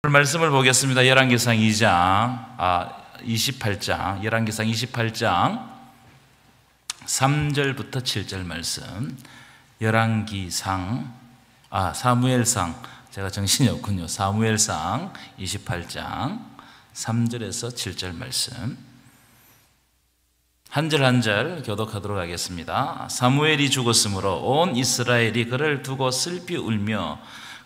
말씀을 보겠습니다. 열왕기상 28장, 열왕기상 28장 3절부터 7절 말씀. 사무엘상, 제가 정신이 없군요. 사무엘상 28장 3절에서 7절 말씀. 한 절 한 절 교독하도록 하겠습니다. 사무엘이 죽었으므로 온 이스라엘이 그를 두고 슬피 울며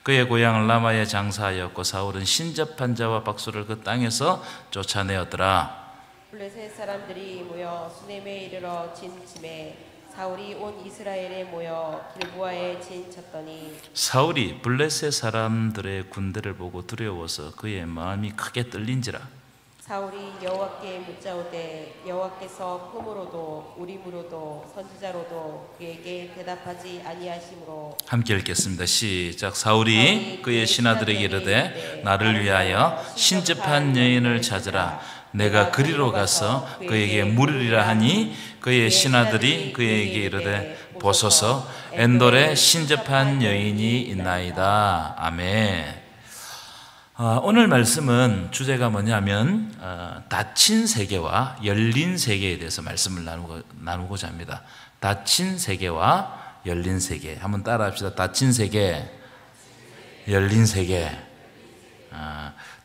그의 고향 라마에 장사하였고 사울은 신접한 자와 박수를 그 땅에서 쫓아내었더라. 블레셋 사람들이 모여 수넴에 이르러 진침에 사울이 온 이스라엘에 모여 길보아에 진쳤더니 사울이 블레셋 사람들의 군대를 보고 두려워서 그의 마음이 크게 떨린지라. 사울이 여호와께 묻자오되 여호와께서 품으로도 우림으로도 선지자로도 그에게 대답하지 아니하심으로. 함께 읽겠습니다. 시작. 사울이 그의 신하들에게 이르되 나를 위하여 신접한 여인을 찾으라. 내가 그리로 가서 그에게 물으리라 하니 그의 신하들이 그에게 이르되 보소서 엔돌에 신접한 여인이 있나이다. 아멘. 오늘 말씀은 주제가 뭐냐면 닫힌 세계와 열린 세계에 대해서 말씀을 나누고자 합니다. 닫힌 세계와 열린 세계. 한번 따라 합시다. 닫힌 세계, 열린 세계.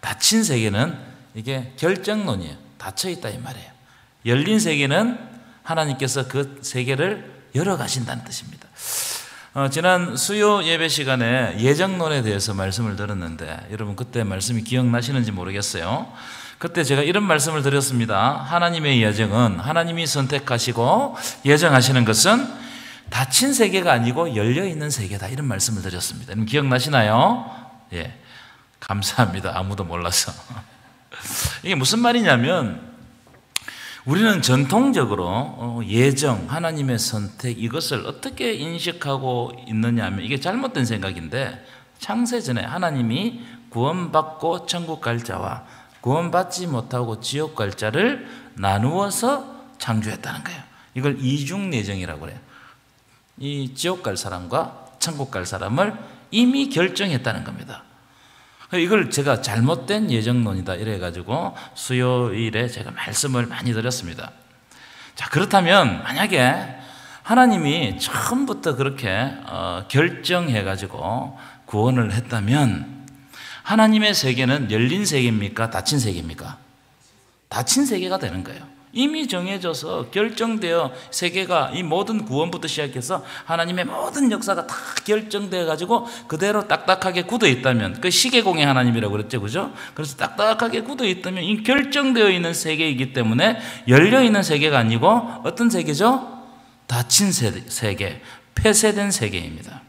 닫힌 세계는 이게 결정론이에요. 닫혀 있다 이 말이에요. 열린 세계는 하나님께서 그 세계를 열어가신다는 뜻입니다. 지난 수요 예배 시간에 예정론에 대해서 말씀을 들었는데 여러분 그때 말씀이 기억나시는지 모르겠어요. 그때 제가 이런 말씀을 드렸습니다. 하나님의 예정은 하나님이 선택하시고 예정하시는 것은 닫힌 세계가 아니고 열려있는 세계다, 이런 말씀을 드렸습니다. 여러분 기억나시나요? 예, 감사합니다. 아무도 몰라서. 이게 무슨 말이냐면 우리는 전통적으로 예정, 하나님의 선택, 이것을 어떻게 인식하고 있느냐 하면 이게 잘못된 생각인데, 창세전에 하나님이 구원받고 천국 갈 자와 구원받지 못하고 지옥 갈 자를 나누어서 창조했다는 거예요. 이걸 이중예정이라고 그래요. 이 지옥 갈 사람과 천국 갈 사람을 이미 결정했다는 겁니다. 이걸 제가 잘못된 예정론이다 이래가지고 수요일에 제가 말씀을 많이 드렸습니다. 자, 그렇다면 만약에 하나님이 처음부터 그렇게 결정해가지고 구원을 했다면 하나님의 세계는 열린 세계입니까? 닫힌 세계입니까? 닫힌 세계가 되는 거예요. 이미 정해져서 결정되어 세계가, 이 모든 구원부터 시작해서 하나님의 모든 역사가 다 결정되어 가지고 그대로 딱딱하게 굳어 있다면, 그 시계공의 하나님이라고 그랬죠, 그죠? 그래서 딱딱하게 굳어 있다면 이 결정되어 있는 세계이기 때문에 열려 있는 세계가 아니고 어떤 세계죠? 닫힌 세계, 폐쇄된 세계입니다.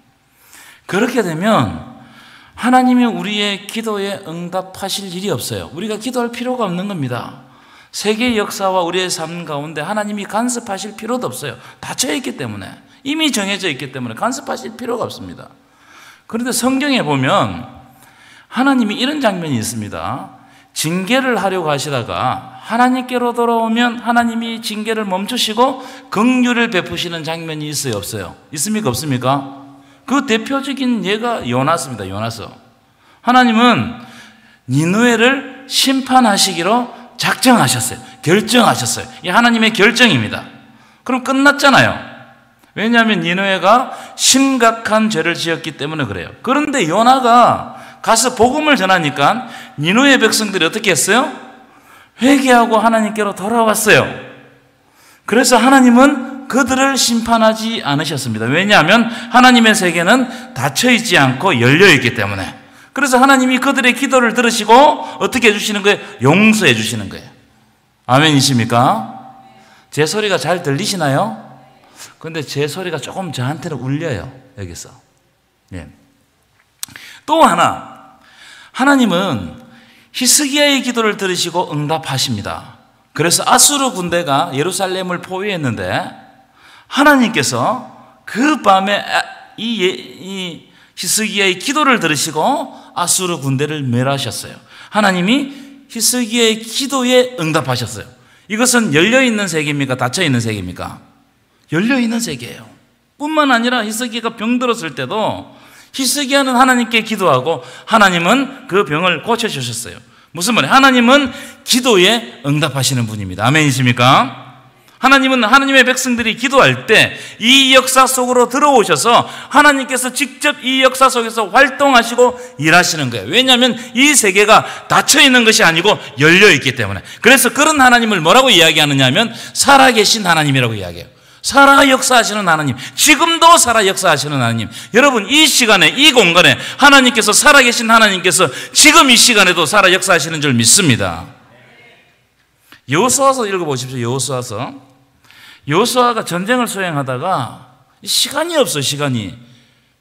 그렇게 되면 하나님이 우리의 기도에 응답하실 일이 없어요. 우리가 기도할 필요가 없는 겁니다. 세계의 역사와 우리의 삶 가운데 하나님이 간섭하실 필요도 없어요. 닫혀 있기 때문에, 이미 정해져 있기 때문에 간섭하실 필요가 없습니다. 그런데 성경에 보면 하나님이 이런 장면이 있습니다. 징계를 하려고 하시다가 하나님께로 돌아오면 하나님이 징계를 멈추시고 긍휼을 베푸시는 장면이 있어요, 없어요? 있습니까, 없습니까? 그 대표적인 예가 요나스입니다. 요나스. 하나님은 니느웨를 심판하시기로 작정하셨어요. 결정하셨어요. 이 하나님의 결정입니다. 그럼 끝났잖아요. 왜냐하면 니느웨가 심각한 죄를 지었기 때문에 그래요. 그런데 요나가 가서 복음을 전하니까 니느웨 백성들이 어떻게 했어요? 회개하고 하나님께로 돌아왔어요. 그래서 하나님은 그들을 심판하지 않으셨습니다. 왜냐하면 하나님의 세계는 닫혀있지 않고 열려있기 때문에. 그래서 하나님이 그들의 기도를 들으시고 어떻게 해주시는 거예요? 용서해 주시는 거예요. 아멘이십니까? 제 소리가 잘 들리시나요? 그런데 제 소리가 조금 저한테는 울려요, 여기서. 예. 또 하나, 하나님은 히스기야의 기도를 들으시고 응답하십니다. 그래서 아수르 군대가 예루살렘을 포위했는데 하나님께서 그 밤에 이 히스기야의 기도를 들으시고 아수르 군대를 멸하셨어요. 하나님이 히스기야의 기도에 응답하셨어요. 이것은 열려있는 세계입니까? 닫혀있는 세계입니까? 열려있는 세계예요. 뿐만 아니라 히스기야가 병들었을 때도 히스기야는 하나님께 기도하고 하나님은 그 병을 고쳐주셨어요. 무슨 말이에요? 하나님은 기도에 응답하시는 분입니다. 아멘이십니까? 하나님은 하나님의 백성들이 기도할 때 이 역사 속으로 들어오셔서 하나님께서 직접 이 역사 속에서 활동하시고 일하시는 거예요. 왜냐하면 이 세계가 닫혀 있는 것이 아니고 열려 있기 때문에. 그래서 그런 하나님을 뭐라고 이야기하느냐 하면 살아계신 하나님이라고 이야기해요. 살아 역사하시는 하나님, 지금도 살아 역사하시는 하나님. 여러분, 이 시간에, 이 공간에 하나님께서, 살아계신 하나님께서 지금 이 시간에도 살아 역사하시는 줄 믿습니다. 여호수아서 읽어보십시오. 여호수아가 전쟁을 수행하다가 시간이 없어요. 시간이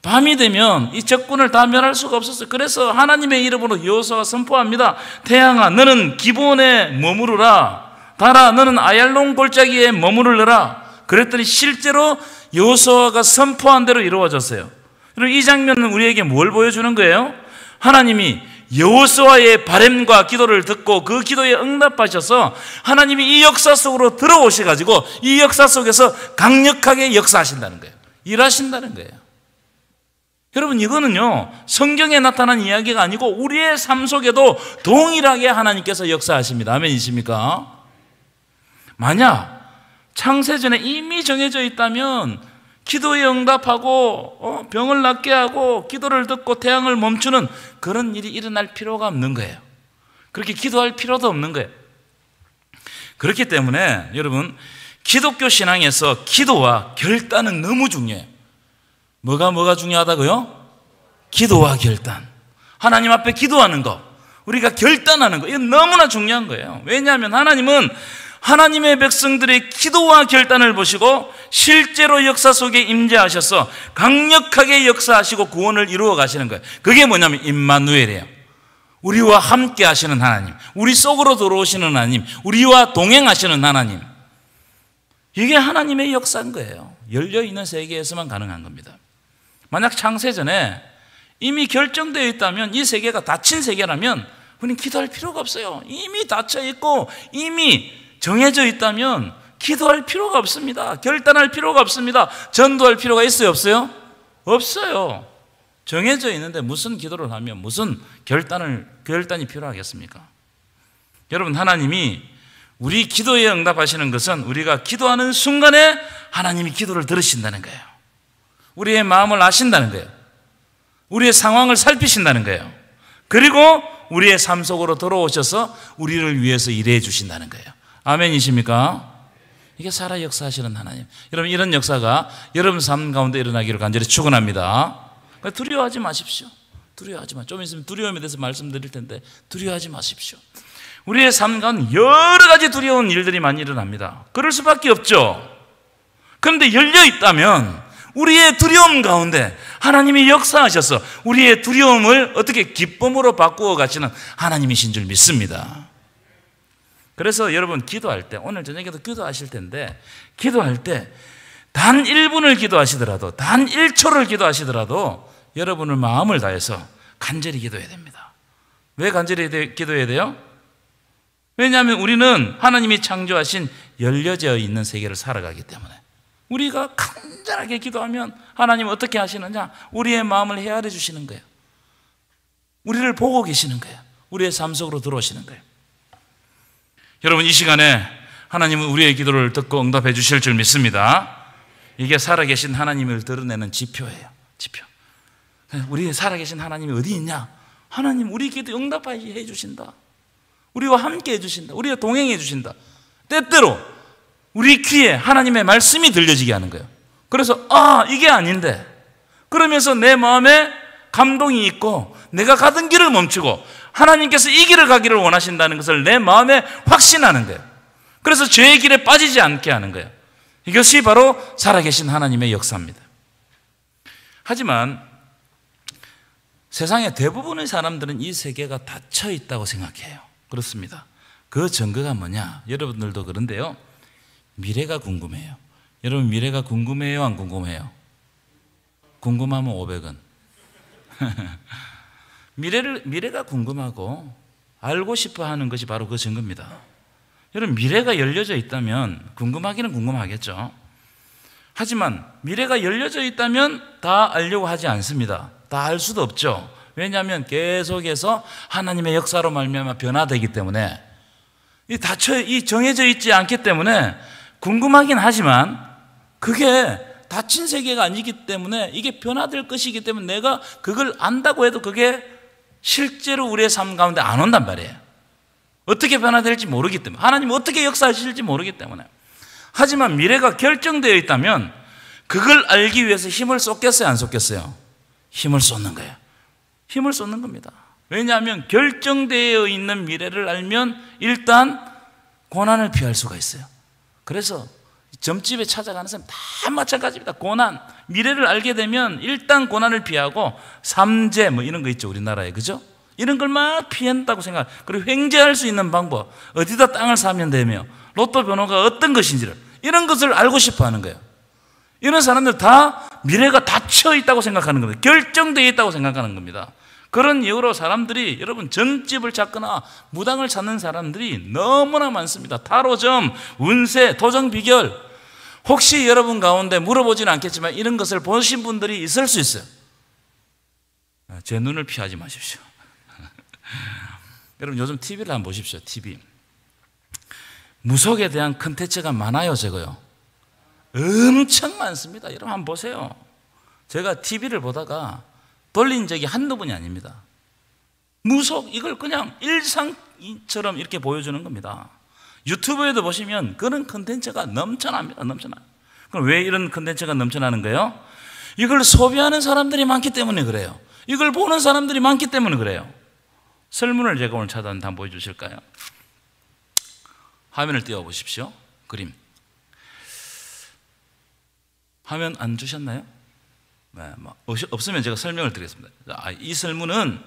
밤이 되면 이 적군을 다 멸할 수가 없었어요. 그래서 하나님의 이름으로 여호수아가 선포합니다. 태양아, 너는 기브온에 머무르라. 달아, 너는 아얄론 골짜기에 머무르라. 그랬더니 실제로 여호수아가 선포한 대로 이루어졌어요. 그리고 이 장면은 우리에게 뭘 보여주는 거예요? 하나님이 여호수아의 바램과 기도를 듣고 그 기도에 응답하셔서 하나님이 이 역사 속으로 들어오셔가지고 이 역사 속에서 강력하게 역사하신다는 거예요. 일하신다는 거예요. 여러분, 이거는요, 성경에 나타난 이야기가 아니고 우리의 삶 속에도 동일하게 하나님께서 역사하십니다. 아멘이십니까? 만약 창세전에 이미 정해져 있다면 기도에 응답하고 병을 낫게 하고 기도를 듣고 태양을 멈추는 그런 일이 일어날 필요가 없는 거예요. 그렇게 기도할 필요도 없는 거예요. 그렇기 때문에 여러분, 기독교 신앙에서 기도와 결단은 너무 중요해요. 뭐가 중요하다고요? 기도와 결단. 하나님 앞에 기도하는 거, 우리가 결단하는 거, 이건 너무나 중요한 거예요. 왜냐하면 하나님은 하나님의 백성들의 기도와 결단을 보시고 실제로 역사 속에 임재하셔서 강력하게 역사하시고 구원을 이루어 가시는 거예요. 그게 뭐냐면 임마누엘이에요. 우리와 함께 하시는 하나님, 우리 속으로 들어오시는 하나님, 우리와 동행하시는 하나님. 이게 하나님의 역사인 거예요. 열려있는 세계에서만 가능한 겁니다. 만약 창세전에 이미 결정되어 있다면, 이 세계가 닫힌 세계라면 우리는 기도할 필요가 없어요. 이미 닫혀 있고 이미 정해져 있다면 기도할 필요가 없습니다. 결단할 필요가 없습니다. 전도할 필요가 있어요? 없어요? 없어요. 정해져 있는데 무슨 기도를 하면 무슨 결단이 필요하겠습니까? 여러분, 하나님이 우리 기도에 응답하시는 것은 우리가 기도하는 순간에 하나님이 기도를 들으신다는 거예요. 우리의 마음을 아신다는 거예요. 우리의 상황을 살피신다는 거예요. 그리고 우리의 삶 속으로 들어오셔서 우리를 위해서 일해 주신다는 거예요. 아멘이십니까? 이게 살아 역사하시는 하나님. 여러분, 이런 역사가 여러분 삶 가운데 일어나기를 간절히 축원합니다. 두려워하지 마십시오. 두려워하지 마. 좀 있으면 두려움에 대해서 말씀드릴 텐데 두려워하지 마십시오. 우리의 삶 가운데 여러 가지 두려운 일들이 많이 일어납니다. 그럴 수밖에 없죠. 그런데 열려 있다면 우리의 두려움 가운데 하나님이 역사하셔서 우리의 두려움을 어떻게 기쁨으로 바꾸어 가시는 하나님이신 줄 믿습니다. 그래서 여러분, 기도할 때, 오늘 저녁에도 기도하실 텐데, 기도할 때 단 1분을 기도하시더라도, 단 1초를 기도하시더라도 여러분의 마음을 다해서 간절히 기도해야 됩니다. 왜 간절히 기도해야 돼요? 왜냐하면 우리는 하나님이 창조하신 열려져 있는 세계를 살아가기 때문에. 우리가 간절하게 기도하면 하나님은 어떻게 하시느냐? 우리의 마음을 헤아려 주시는 거예요. 우리를 보고 계시는 거예요. 우리의 삶 속으로 들어오시는 거예요. 여러분, 이 시간에 하나님은 우리의 기도를 듣고 응답해 주실 줄 믿습니다. 이게 살아계신 하나님을 드러내는 지표예요. 지표. 우리 살아계신 하나님이 어디 있냐? 하나님 우리 기도 응답해 주신다. 우리와 함께 해주신다. 우리와 동행해 주신다. 때때로 우리 귀에 하나님의 말씀이 들려지게 하는 거예요. 그래서 이게 아닌데, 그러면서 내 마음에 감동이 있고 내가 가던 길을 멈추고 하나님께서 이 길을 가기를 원하신다는 것을 내 마음에 확신하는 거예요. 그래서 죄의 길에 빠지지 않게 하는 거예요. 이것이 바로 살아계신 하나님의 역사입니다. 하지만 세상의 대부분의 사람들은 이 세계가 닫혀 있다고 생각해요. 그렇습니다. 그 증거가 뭐냐? 여러분들도 그런데요, 미래가 궁금해요. 여러분, 미래가 궁금해요? 안 궁금해요? 궁금하면 500원. 미래가 궁금하고 알고 싶어 하는 것이 바로 그 증거입니다. 여러분, 미래가 열려져 있다면 궁금하기는 궁금하겠죠. 하지만 미래가 열려져 있다면 다 알려고 하지 않습니다. 다 알 수도 없죠. 왜냐하면 계속해서 하나님의 역사로 말미암아 변화되기 때문에 이 정해져 있지 않기 때문에 궁금하긴 하지만 그게 닫힌 세계가 아니기 때문에 이게 변화될 것이기 때문에 내가 그걸 안다고 해도 그게 실제로 우리의 삶 가운데 안 온단 말이에요. 어떻게 변화될지 모르기 때문에, 하나님 어떻게 역사하실지 모르기 때문에. 하지만 미래가 결정되어 있다면 그걸 알기 위해서 힘을 쏟겠어요, 안 쏟겠어요? 힘을 쏟는 거예요. 힘을 쏟는 겁니다. 왜냐하면 결정되어 있는 미래를 알면 일단 고난을 피할 수가 있어요. 그래서 점집에 찾아가는 사람 다 마찬가지입니다. 고난, 미래를 알게 되면 일단 고난을 피하고 삼재 뭐 이런 거 있죠, 우리나라에. 그죠? 이런 걸 막 피한다고 생각. 그리고 횡재할 수 있는 방법, 어디다 땅을 사면 되며 로또 번호가 어떤 것인지를, 이런 것을 알고 싶어 하는 거예요. 이런 사람들 다 미래가 닫혀 있다고 생각하는 겁니다. 결정되어 있다고 생각하는 겁니다. 그런 이유로 사람들이, 여러분, 점집을 찾거나 무당을 찾는 사람들이 너무나 많습니다. 타로점, 운세, 도정 비결. 혹시 여러분 가운데 물어보지는 않겠지만 이런 것을 보신 분들이 있을 수 있어요. 제 눈을 피하지 마십시오. 여러분, 요즘 TV를 한번 보십시오. TV. 무속에 대한 컨텐츠가 많아요, 적어요? 엄청 많습니다. 여러분 한번 보세요. 제가 TV를 보다가 돌린 적이 한두 번이 아닙니다. 무속, 이걸 그냥 일상처럼 이렇게 보여주는 겁니다. 유튜브에도 보시면 그런 컨텐츠가 넘쳐납니다. 넘쳐나요. 그럼 왜 이런 컨텐츠가 넘쳐나는 거예요? 이걸 소비하는 사람들이 많기 때문에 그래요. 이걸 보는 사람들이 많기 때문에 그래요. 설문을 제가 오늘 찾아왔는데 한번 보여주실까요? 화면을 띄워보십시오. 그림. 화면 안 주셨나요? 네, 없으면 제가 설명을 드리겠습니다. 이 설문은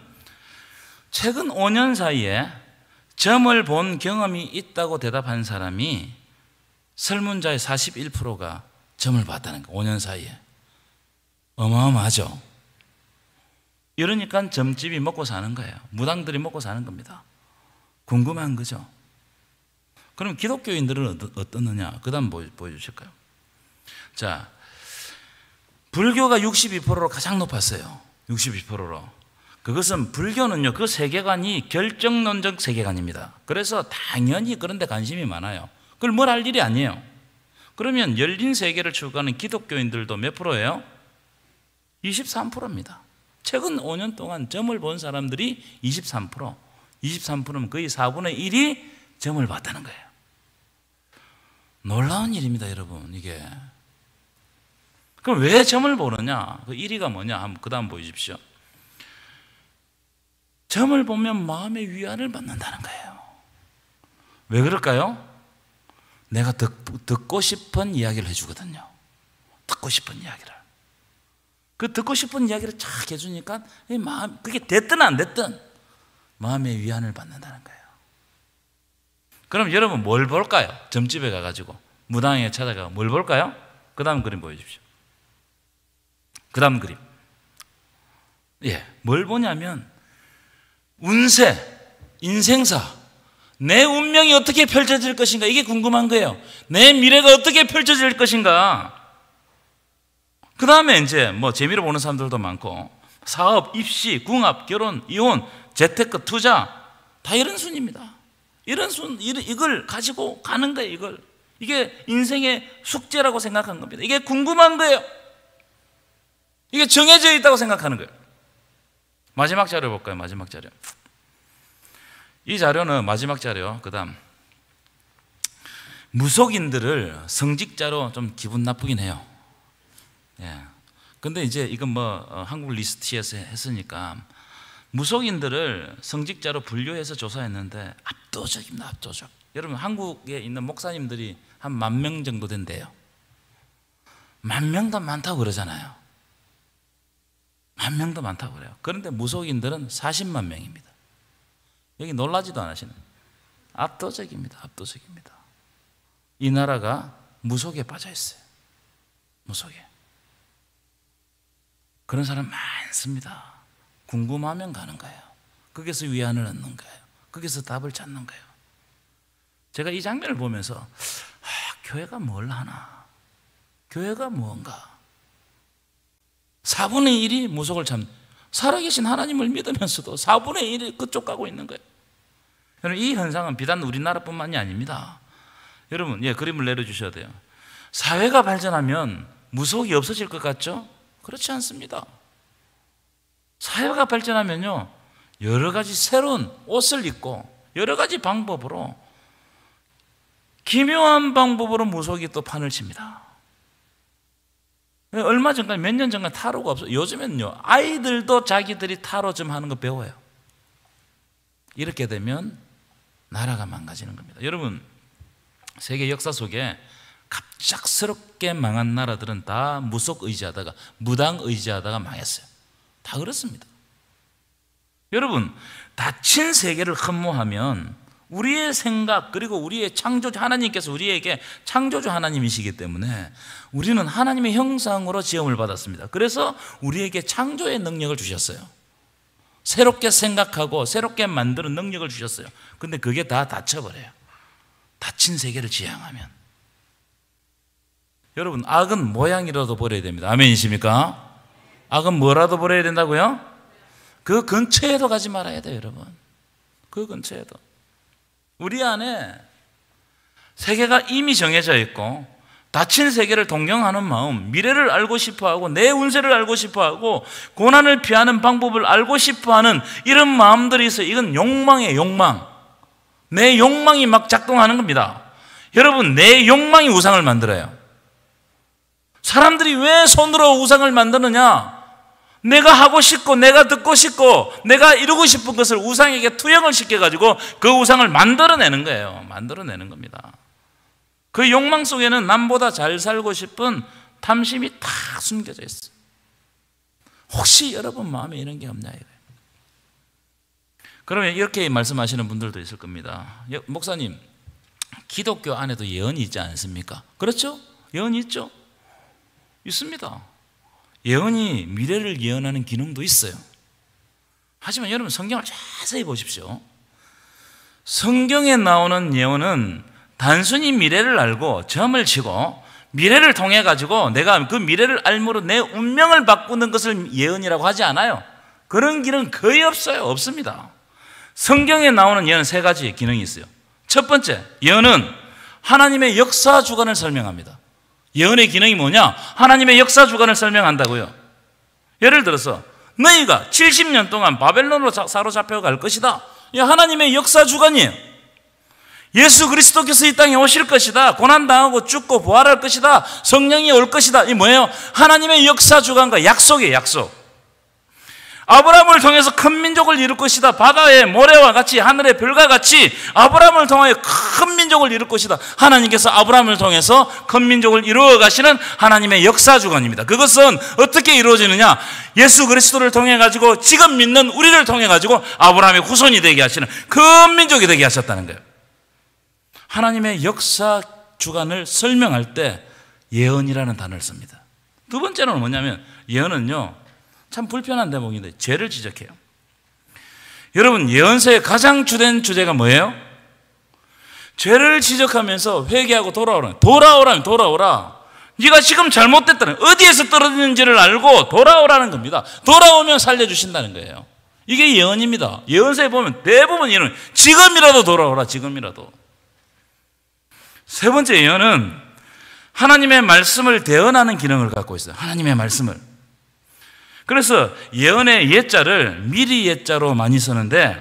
최근 5년 사이에 점을 본 경험이 있다고 대답한 사람이 설문자의 41%가 점을 봤다는 거예요. 5년 사이에. 어마어마하죠. 이러니까 점집이 먹고 사는 거예요. 무당들이 먹고 사는 겁니다. 궁금한 거죠. 그럼 기독교인들은 어떻느냐? 그 다음 보여주실까요? 자, 불교가 62%로 가장 높았어요. 62%로. 그것은, 불교는요, 그 세계관이 결정론적 세계관입니다. 그래서 당연히 그런 데 관심이 많아요. 그걸 뭘 할 일이 아니에요. 그러면 열린 세계를 추구하는 기독교인들도 몇 프로예요? 23%입니다. 최근 5년 동안 점을 본 사람들이 23%. 23%면 거의 4분의 1이 점을 봤다는 거예요. 놀라운 일입니다, 여러분, 이게. 그럼 왜 점을 보느냐? 그 1위가 뭐냐? 한번 그 다음 보여주십시오. 점을 보면 마음의 위안을 받는다는 거예요. 왜 그럴까요? 내가 듣고 싶은 이야기를 해주거든요. 듣고 싶은 이야기를. 그 듣고 싶은 이야기를 쫙 해주니까 그게 됐든 안 됐든 마음의 위안을 받는다는 거예요. 그럼 여러분 뭘 볼까요? 점집에 가가지고 무당에 찾아가 뭘 볼까요? 그 다음 그림 보여주십시오. 그 다음 그림. 예, 뭘 보냐면 운세, 인생사, 내 운명이 어떻게 펼쳐질 것인가, 이게 궁금한 거예요. 내 미래가 어떻게 펼쳐질 것인가. 그 다음에 이제 뭐 재미로 보는 사람들도 많고, 사업, 입시, 궁합, 결혼, 이혼, 재테크, 투자, 다 이런 순입니다. 이걸 가지고 가는 거예요. 이게 인생의 숙제라고 생각한 겁니다. 이게 궁금한 거예요. 이게 정해져 있다고 생각하는 거예요. 마지막 자료 볼까요? 마지막 자료. 이 자료는 마지막 자료. 그 다음, 무속인들을 성직자로 좀 기분 나쁘긴 해요. 예. 근데 이제 이건 한국 리스트에서 했으니까 무속인들을 성직자로 분류해서 조사했는데 압도적입니다. 압도적. 여러분, 한국에 있는 목사님들이 한 10,000명 정도 된대요. 10,000명도 많다고 그러잖아요. 10,000명도 많다고 그래요. 그런데 무속인들은 400,000 명입니다. 여기 놀라지도 않으시는. 압도적입니다. 압도적입니다. 이 나라가 무속에 빠져 있어요. 무속에. 그런 사람 많습니다. 궁금하면 가는 거예요. 거기서 위안을 얻는 거예요. 거기서 답을 찾는 거예요. 제가 이 장면을 보면서 교회가 뭘 하나? 교회가 무언가? 4분의 1이 무속을 살아계신 하나님을 믿으면서도 4분의 1이 그쪽 가고 있는 거예요. 여러분, 이 현상은 비단 우리나라뿐만이 아닙니다. 여러분, 그림을 내려주셔야 돼요. 사회가 발전하면 무속이 없어질 것 같죠? 그렇지 않습니다. 사회가 발전하면요, 여러 가지 새로운 옷을 입고 여러 가지 방법으로, 기묘한 방법으로 무속이 또 판을 칩니다. 얼마 전까지, 몇 년 전까지 타로가 없어요. 요즘엔요, 아이들도 자기들이 타로 좀 하는 거 배워요. 이렇게 되면 나라가 망가지는 겁니다. 여러분, 세계 역사 속에 갑작스럽게 망한 나라들은 다 무속 의지하다가, 무당 의지하다가 망했어요. 다 그렇습니다. 여러분, 닫힌 세계를 흠모하면 우리의 생각, 그리고 우리의 창조주 하나님께서 우리에게 창조주 하나님이시기 때문에 우리는 하나님의 형상으로 지음을 받았습니다. 그래서 우리에게 창조의 능력을 주셨어요. 새롭게 생각하고 새롭게 만드는 능력을 주셨어요. 근데 그게 다 닫혀버려요. 닫힌 세계를 지향하면. 여러분, 악은 모양이라도 버려야 됩니다. 아멘이십니까? 악은 뭐라도 버려야 된다고요? 그 근처에도 가지 말아야 돼요, 여러분. 그 근처에도. 우리 안에 세계가 이미 정해져 있고, 닫힌 세계를 동경하는 마음, 미래를 알고 싶어하고 내 운세를 알고 싶어하고 고난을 피하는 방법을 알고 싶어하는 이런 마음들이 있어요. 이건 욕망이에요, 욕망. 내 욕망이 막 작동하는 겁니다. 여러분, 내 욕망이 우상을 만들어요. 사람들이 왜 손으로 우상을 만드느냐? 내가 하고 싶고 내가 듣고 싶고 내가 이루고 싶은 것을 우상에게 투영을 시켜가지고 그 우상을 만들어내는 거예요. 만들어내는 겁니다. 그 욕망 속에는 남보다 잘 살고 싶은 탐심이 다 숨겨져 있어요. 혹시 여러분 마음에 이런 게 없냐 이거예요. 그러면 이렇게 말씀하시는 분들도 있을 겁니다. 목사님, 기독교 안에도 예언이 있지 않습니까? 그렇죠? 예언이 있죠? 있습니다. 예언이 미래를 예언하는 기능도 있어요. 하지만 여러분, 성경을 자세히 보십시오. 성경에 나오는 예언은 단순히 미래를 알고 점을 치고 미래를 통해 가지고 내가 그 미래를 알므로 내 운명을 바꾸는 것을 예언이라고 하지 않아요. 그런 기능 거의 없어요. 없습니다. 성경에 나오는 예언은 세 가지 기능이 있어요. 첫 번째, 예언은 하나님의 역사 주관을 설명합니다. 예언의 기능이 뭐냐? 하나님의 역사 주관을 설명한다고요. 예를 들어서 너희가 70년 동안 바벨론으로 사로잡혀 갈 것이다. 이 하나님의 역사 주관이에요. 예수 그리스도께서 이 땅에 오실 것이다. 고난당하고 죽고 부활할 것이다. 성령이 올 것이다. 이 뭐예요? 하나님의 역사 주관과 약속이에요. 약속. 아브라함을 통해서 큰 민족을 이룰 것이다. 바다의 모래와 같이 하늘의 별과 같이 아브라함을 통하여 큰 민족을 이룰 것이다. 하나님께서 아브라함을 통해서 큰 민족을 이루어 가시는 하나님의 역사 주관입니다. 그것은 어떻게 이루어지느냐? 예수 그리스도를 통해 가지고 지금 믿는 우리를 통해 가지고 아브라함의 후손이 되게 하시는 큰 민족이 되게 하셨다는 거예요. 하나님의 역사 주관을 설명할 때 예언이라는 단어를 씁니다. 두 번째는 뭐냐면, 예언은요, 참 불편한 대목인데 죄를 지적해요. 여러분, 예언서의 가장 주된 주제가 뭐예요? 죄를 지적하면서 회개하고 돌아오라면 돌아오라. 네가 지금 잘못됐다는, 어디에서 떨어졌는지를 알고 돌아오라는 겁니다. 돌아오면 살려주신다는 거예요. 이게 예언입니다. 예언서에 보면 대부분 예언은 지금이라도 돌아오라, 지금이라도. 세 번째, 예언은 하나님의 말씀을 대언하는 기능을 갖고 있어요. 하나님의 말씀을. 그래서 예언의 예자를 미리 예자로 많이 쓰는데,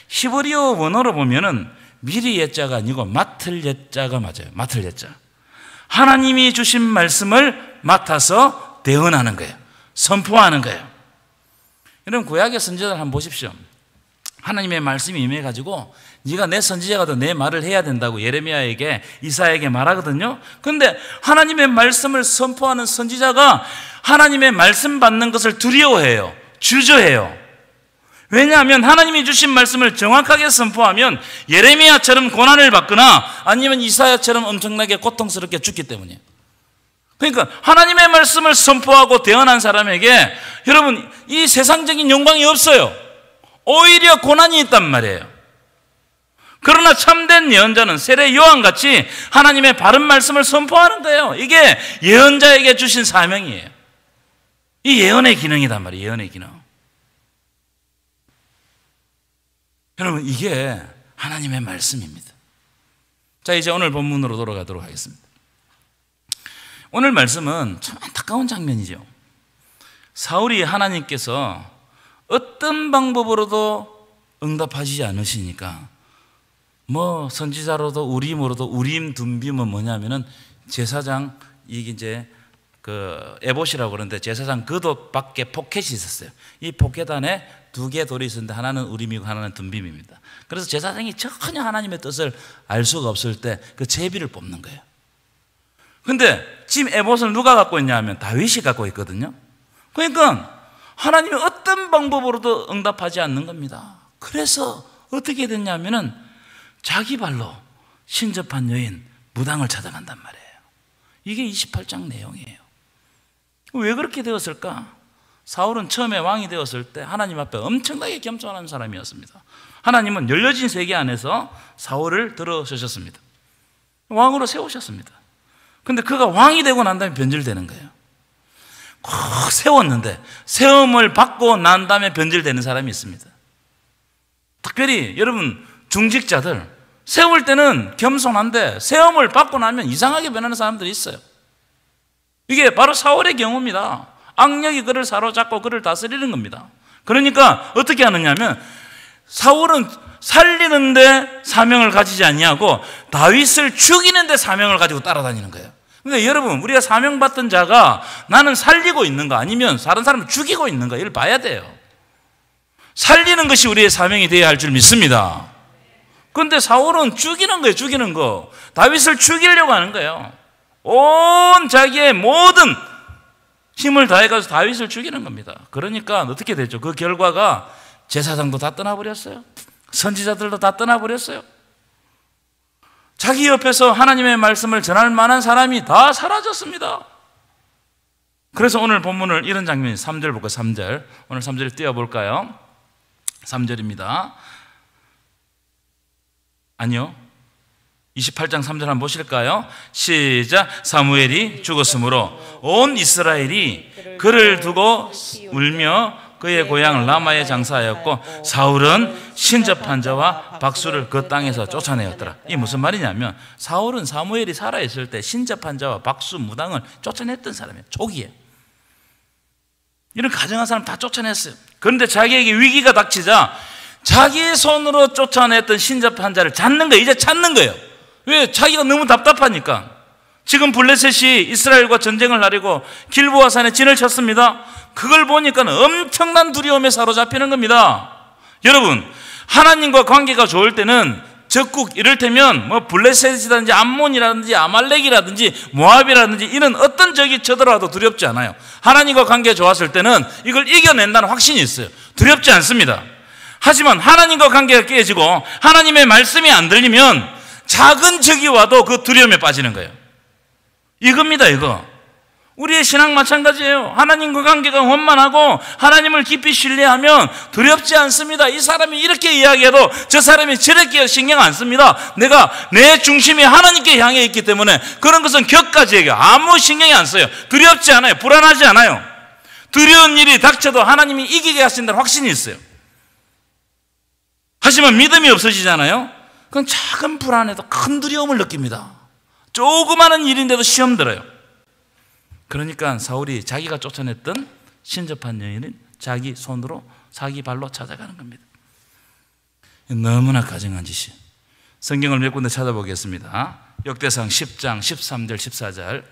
히브리어 원어로 보면은 미리 예자가 아니고 맡을 예자가 맞아요. 맡을 예자. 하나님이 주신 말씀을 맡아서 대언하는 거예요. 선포하는 거예요. 여러분, 구약의 선지자들 한번 보십시오. 하나님의 말씀이 임해가지고 네가 내 선지자가 더 내 말을 해야 된다고 예레미야에게, 이사야에게 말하거든요. 그런데 하나님의 말씀을 선포하는 선지자가 하나님의 말씀 받는 것을 두려워해요. 주저해요. 왜냐하면 하나님이 주신 말씀을 정확하게 선포하면 예레미야처럼 고난을 받거나 아니면 이사야처럼 엄청나게 고통스럽게 죽기 때문이에요. 그러니까 하나님의 말씀을 선포하고 대언한 사람에게 여러분, 이 세상적인 영광이 없어요. 오히려 고난이 있단 말이에요. 그러나 참된 예언자는 세례 요한같이 하나님의 바른 말씀을 선포하는 거예요. 이게 예언자에게 주신 사명이에요. 이 예언의 기능이단 말이에요. 예언의 기능. 여러분, 이게 하나님의 말씀입니다. 자, 이제 오늘 본문으로 돌아가도록 하겠습니다. 오늘 말씀은 참 안타까운 장면이죠. 사울이 하나님께서 어떤 방법으로도 응답하시지 않으시니까 뭐 선지자로도 우림으로도, 우림 둠빔은 뭐냐면은 제사장, 이게 이제 그 에봇이라고 그러는데 제사장 그도 밖에 포켓이 있었어요. 이 포켓 안에 2개 돌이 있었는데 하나는 우림이고 하나는 둠빔입니다. 그래서 제사장이 전혀 하나님의 뜻을 알 수가 없을 때 그 제비를 뽑는 거예요. 근데 지금 에봇을 누가 갖고 있냐 하면 다윗이 갖고 있거든요. 그러니까 하나님이 어떤 방법으로도 응답하지 않는 겁니다. 그래서 어떻게 됐냐면은 자기 발로 신접한 여인 무당을 찾아간단 말이에요. 이게 28장 내용이에요. 왜 그렇게 되었을까? 사울은 처음에 왕이 되었을 때 하나님 앞에 엄청나게 겸손한 사람이었습니다. 하나님은 열려진 세계 안에서 사울을 들어서셨습니다. 왕으로 세우셨습니다. 근데 그가 왕이 되고 난 다음에 변질되는 거예요. 꼭 세웠는데 세움을 받고 난 다음에 변질되는 사람이 있습니다. 특별히 여러분 중직자들, 세울 때는 겸손한데 세움을 받고 나면 이상하게 변하는 사람들이 있어요. 이게 바로 사울의 경우입니다. 악력이 그를 사로잡고 그를 다스리는 겁니다. 그러니까 어떻게 하느냐 하면 사울은 살리는데 사명을 가지지 아니하고 다윗을 죽이는데 사명을 가지고 따라다니는 거예요. 근데 여러분, 우리가 사명받던 자가 나는 살리고 있는가 아니면 다른 사람을 죽이고 있는가, 이걸 봐야 돼요. 살리는 것이 우리의 사명이 되어야 할 줄 믿습니다. 그런데 사울은 죽이는 거예요. 죽이는 거. 다윗을 죽이려고 하는 거예요. 온 자기의 모든 힘을 다해가지고 다윗을 죽이는 겁니다. 그러니까 어떻게 되죠? 그 결과가 제사장도 다 떠나버렸어요. 선지자들도 다 떠나버렸어요. 자기 옆에서 하나님의 말씀을 전할 만한 사람이 다 사라졌습니다. 그래서 오늘 본문을 이런 장면이 3절 볼까요? 3절. 오늘 3절 띄워볼까요? 3절입니다. 아니요, 28장 3절 한번 보실까요? 시작. 사무엘이 죽었으므로 온 이스라엘이 그를 두고 울며 그의 고향 라마에 장사하였고 사울은 신접한 자와 박수를 그 땅에서 쫓아내었더라. 이게 무슨 말이냐면 사울은 사무엘이 살아있을 때 신접한 자와 박수, 무당을 쫓아냈던 사람이에요. 초기에 이런 가정한 사람 다 쫓아냈어요. 그런데 자기에게 위기가 닥치자 자기 손으로 쫓아냈던 신접한 자를 찾는 거예요. 이제 찾는 거예요. 왜? 자기가 너무 답답하니까. 지금 블레셋이 이스라엘과 전쟁을 하려고 길보아 산에 진을 쳤습니다. 그걸 보니까 엄청난 두려움에 사로잡히는 겁니다. 여러분, 하나님과 관계가 좋을 때는 적국, 이를테면 뭐 블레셋이라든지 암몬이라든지 아말렉이라든지 모압이라든지 이런 어떤 적이 쳐들어와도 두렵지 않아요. 하나님과 관계가 좋았을 때는 이걸 이겨낸다는 확신이 있어요. 두렵지 않습니다. 하지만 하나님과 관계가 깨지고 하나님의 말씀이 안 들리면 작은 적이 와도 그 두려움에 빠지는 거예요. 이겁니다, 이거. 우리의 신앙 마찬가지예요. 하나님과 관계가 원만하고 하나님을 깊이 신뢰하면 두렵지 않습니다. 이 사람이 이렇게 이야기해도 저 사람이 저렇게 신경 안 씁니다. 내가 내 중심이 하나님께 향해 있기 때문에 그런 것은 격가지예요. 아무 신경이 안 써요. 두렵지 않아요. 불안하지 않아요. 두려운 일이 닥쳐도 하나님이 이기게 하신다는 확신이 있어요. 하지만 믿음이 없어지잖아요. 그건 작은 불안에도 큰 두려움을 느낍니다. 조그마한 일인데도 시험 들어요. 그러니까 사울이 자기가 쫓아냈던 신접한 여인은 자기 손으로 자기 발로 찾아가는 겁니다. 너무나 가증한 짓이에요. 성경을 몇 군데 찾아보겠습니다. 역대상 10장 13절 14절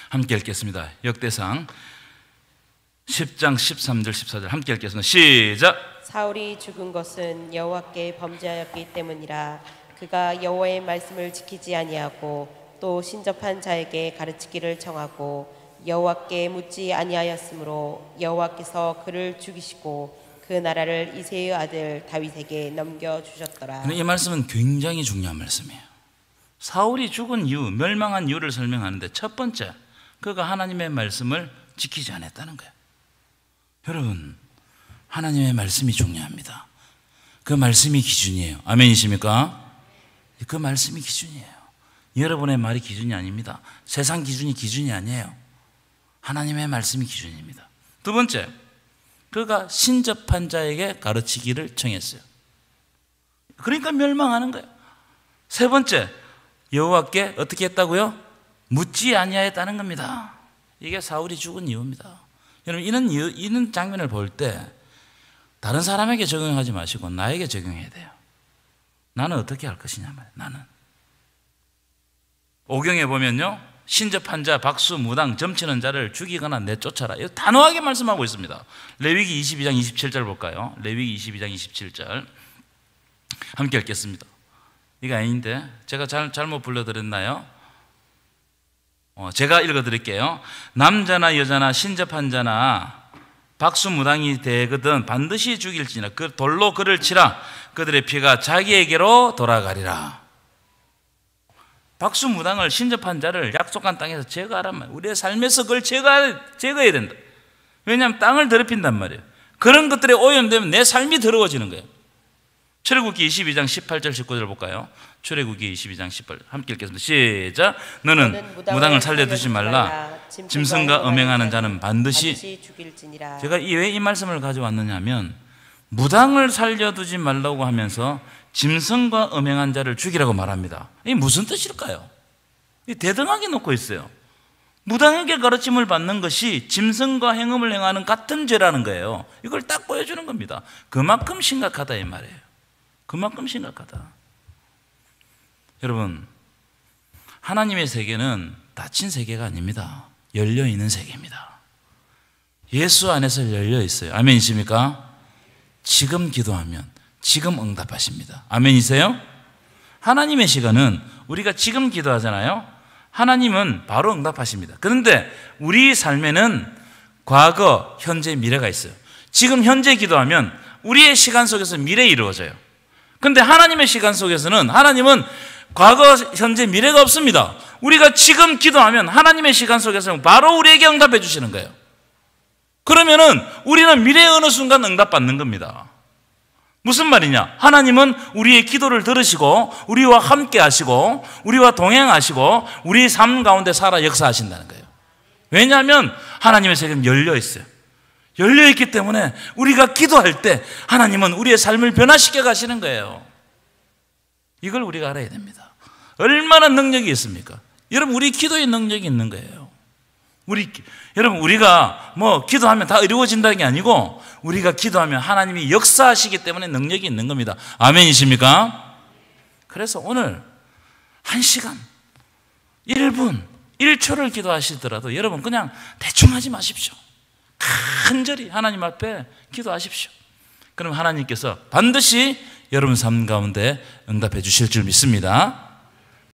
함께 읽겠습니다. 역대상 10장 13절 14절 함께 읽겠습니다. 시작. 사울이 죽은 것은 여호와께 범죄하였기 때문이라. 그가 여호와의 말씀을 지키지 아니하고 또 신접한 자에게 가르치기를 청하고 여호와께 묻지 아니하였으므로 여호와께서 그를 죽이시고 그 나라를 이새의 아들 다윗에게 넘겨주셨더라. 이 말씀은 굉장히 중요한 말씀이에요. 사울이 죽은 이유, 멸망한 이유를 설명하는데 첫 번째, 그가 하나님의 말씀을 지키지 않았다는 거예요. 여러분, 하나님의 말씀이 중요합니다. 그 말씀이 기준이에요. 아멘이십니까? 그 말씀이 기준이에요. 여러분의 말이 기준이 아닙니다. 세상 기준이 아니에요. 하나님의 말씀이 기준입니다. 두 번째, 그가 신접한 자에게 가르치기를 청했어요. 그러니까 멸망하는 거예요. 세 번째, 여호와께 어떻게 했다고요? 묻지 아니하였다는 겁니다. 이게 사울이 죽은 이유입니다. 여러분, 이런 장면을 볼 때 다른 사람에게 적용하지 마시고 나에게 적용해야 돼요. 나는 어떻게 할 것이냐 말이에요. 나는. 오경에 보면요, 신접한 자, 박수, 무당, 점치는 자를 죽이거나 내쫓아라. 이거 단호하게 말씀하고 있습니다. 레위기 22장 27절 볼까요? 레위기 22장 27절 함께 읽겠습니다. 이거 아닌데 제가 잘못 불러드렸나요? 제가 읽어드릴게요. 남자나 여자나 신접한 자나 박수 무당이 되거든 반드시 죽일지니라. 그 돌로 그를 치라. 그들의 피가 자기에게로 돌아가리라. 박수 무당을, 신접한 자를 약속한 땅에서 제거하란 말이에요. 우리의 삶에서 그걸 제거해야 된다. 왜냐하면 땅을 더럽힌단 말이에요. 그런 것들에 오염되면 내 삶이 더러워지는 거예요. 출애굽기 22장 18절 19절 볼까요? 출애굽기 22장 18절 함께 읽겠습니다. 시작. 너는 무당을 살려두지 말라. 짐승과 음행하는 자는 반드시 죽일지니라. 제가 왜 이 말씀을 가져왔느냐 하면, 무당을 살려두지 말라고 하면서 짐승과 음행한 자를 죽이라고 말합니다. 이게 무슨 뜻일까요? 대등하게 놓고 있어요. 무당에게 가르침을 받는 것이 짐승과 행음을 행하는 같은 죄라는 거예요. 이걸 딱 보여주는 겁니다. 그만큼 심각하다 이 말이에요. 그만큼 심각하다. 여러분, 하나님의 세계는 닫힌 세계가 아닙니다. 열려있는 세계입니다. 예수 안에서 열려있어요. 아멘이십니까? 지금 기도하면 지금 응답하십니다. 아멘이세요? 하나님의 시간은 우리가 지금 기도하잖아요. 하나님은 바로 응답하십니다. 그런데 우리 삶에는 과거, 현재, 미래가 있어요. 지금 현재 기도하면 우리의 시간 속에서 미래에 이루어져요. 그런데 하나님의 시간 속에서는 하나님은 과거, 현재, 미래가 없습니다. 우리가 지금 기도하면 하나님의 시간 속에서는 바로 우리에게 응답해 주시는 거예요. 그러면은 우리는 미래의 어느 순간 응답받는 겁니다. 무슨 말이냐? 하나님은 우리의 기도를 들으시고 우리와 함께 하시고 우리와 동행하시고 우리 삶 가운데 살아 역사하신다는 거예요. 왜냐하면 하나님의 세계는 열려 있어요. 열려 있기 때문에 우리가 기도할 때 하나님은 우리의 삶을 변화시켜 가시는 거예요. 이걸 우리가 알아야 됩니다. 얼마나 능력이 있습니까? 여러분, 우리 기도에 능력이 있는 거예요. 여러분, 우리가 뭐 기도하면 다 이루어진다는 게 아니고 우리가 기도하면 하나님이 역사하시기 때문에 능력이 있는 겁니다. 아멘이십니까? 그래서 오늘 1시간, 1분, 1초를 기도하시더라도 여러분 그냥 대충 하지 마십시오. 간절히 하나님 앞에 기도하십시오. 그럼 하나님께서 반드시 여러분 삶 가운데 응답해 주실 줄 믿습니다.